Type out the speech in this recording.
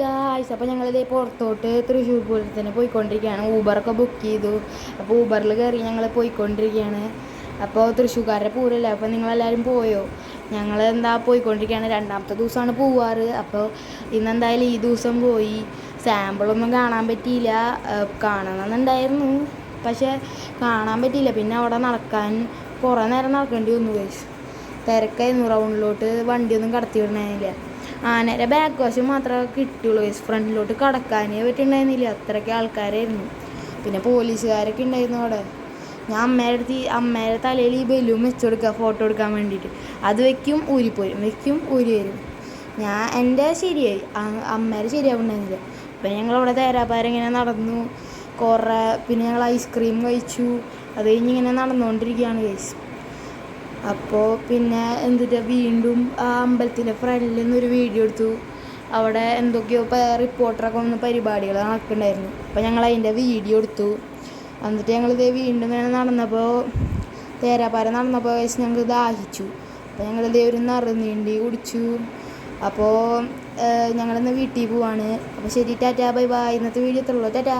Guys, അപ്പോൾ ഞങ്ങളിതേ പുറത്തോട്ട് തൃശ്ശൂർ പൂരത്തിന് പോയിക്കൊണ്ടിരിക്കുകയാണ്. ഊബറൊക്കെ ബുക്ക് ചെയ്തു. അപ്പോൾ ഊബറിൽ കയറി ഞങ്ങൾ പോയിക്കൊണ്ടിരിക്കുകയാണ്. അപ്പോൾ തൃശ്ശൂർക്കാരുടെ പൂരമല്ലേ, അപ്പോൾ നിങ്ങളെല്ലാവരും പോയോ? ഞങ്ങൾ എന്താ പോയിക്കൊണ്ടിരിക്കുകയാണ്. രണ്ടാമത്തെ ദിവസമാണ് പോവാറ്. അപ്പോൾ ഇന്നെന്തായാലും ഈ ദിവസം പോയി. സാമ്പിളൊന്നും കാണാൻ പറ്റിയില്ല. കാണണമെന്നുണ്ടായിരുന്നു, പക്ഷേ കാണാൻ പറ്റിയില്ല. പിന്നെ അവിടെ നടക്കാൻ കുറേ നേരം നടക്കേണ്ടി വന്നു ഗൈസ്. തിരക്കായിരുന്നു. റൗണ്ടിലോട്ട് വണ്ടിയൊന്നും കടത്തി വിടണമെന്നില്ല. ആനയുടെ ബാക്ക് വശം മാത്രമേ കിട്ടുള്ളൂ ഗൈസ്. ഫ്രണ്ടിലോട്ട് കടക്കാനേ പറ്റുന്നുണ്ടായിരുന്നില്ല, അത്രയ്ക്ക് ആൾക്കാരായിരുന്നു. പിന്നെ പോലീസുകാരൊക്കെ ഉണ്ടായിരുന്നു അവിടെ. ഞാൻ അമ്മയുടെ തലയിൽ ഈ ബലൂൺ വെച്ച് കൊടുക്കുക ഫോട്ടോ എടുക്കാൻ വേണ്ടിയിട്ട്. അത് വയ്ക്കും ഊരിപ്പോരും, വയ്ക്കും ഊരി വരും. എൻ്റെ ശരിയായി, അമ്മേരെ ശരിയാവുണ്ടായിരുന്നില്ല. പിന്നെ ഞങ്ങളവിടെ തേരാപ്പാരങ്ങനെ നടന്നു കുറേ. പിന്നെ ഞങ്ങൾ ഐസ്ക്രീം കഴിച്ചു. അത് കഴിഞ്ഞ് ഇങ്ങനെ നടന്നുകൊണ്ടിരിക്കുകയാണ് ഗൈസ്. അപ്പോൾ പിന്നെ എന്നിട്ട് വീണ്ടും ആ അമ്പലത്തിൻ്റെ ഫ്രണ്ടിൽ നിന്നൊരു വീഡിയോ എടുത്തു. അവിടെ എന്തൊക്കെയോ റിപ്പോർട്ടറൊക്കെ വന്ന് പരിപാടികൾ നടക്കുന്നുണ്ടായിരുന്നു. അപ്പോൾ ഞങ്ങൾ അതിൻ്റെ വീഡിയോ എടുത്തു. എന്നിട്ട് ഞങ്ങളിതേ വീണ്ടും ഇങ്ങനെ നടന്നപ്പോൾ തേരാപ്പാര നടന്നപ്പോൾ ഞങ്ങൾക്ക് ദാഹിച്ചു. അപ്പോൾ ഞങ്ങളിതേ ഒരു നറുനീണ്ടി കുടിച്ചു. അപ്പോൾ ഞങ്ങളിന്ന് വീട്ടിൽ പോവാണ്. അപ്പോൾ ശരി, ടാറ്റാ, ബൈ ബൈ. ഇന്നത്തെ വീഡിയോ എത്തുള്ളൂ. ടാറ്റാ.